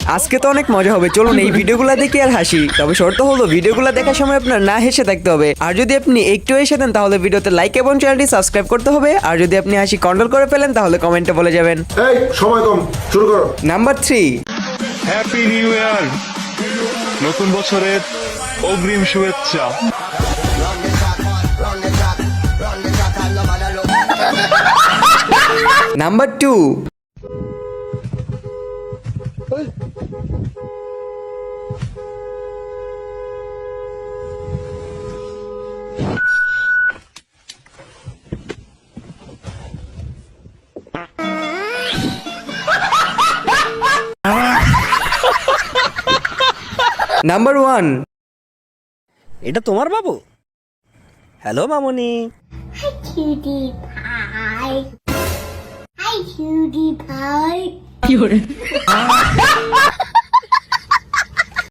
আজকে তো অনেক মজা হবে, চলুন এই ভিডিওগুলো দেখি আর হাসি। তবে শর্ত হলো ভিডিওগুলো দেখার সময় আপনার না হেসে থাকতে হবে। আর যদি আপনি একটু হেসে দেন তাহলে ভিডিওতে লাইক এবং চ্যানেলটি সাবস্ক্রাইব করতে হবে। আর যদি আপনি হাসি কন্ট্রোল করে ফেলেন তাহলে কমেন্টে বলে যাবেন। এই সময় কম, শুরু করো। নাম্বার 3। হ্যাপি নিউ ইয়ার, নতুন বছরের অগ্রিম শুভেচ্ছা। নাম্বার 2। নাম্বার 1। এটা তোমার বাবু? হ্যালো মামনি। Hi, cutie pie. Hi, cutie pie.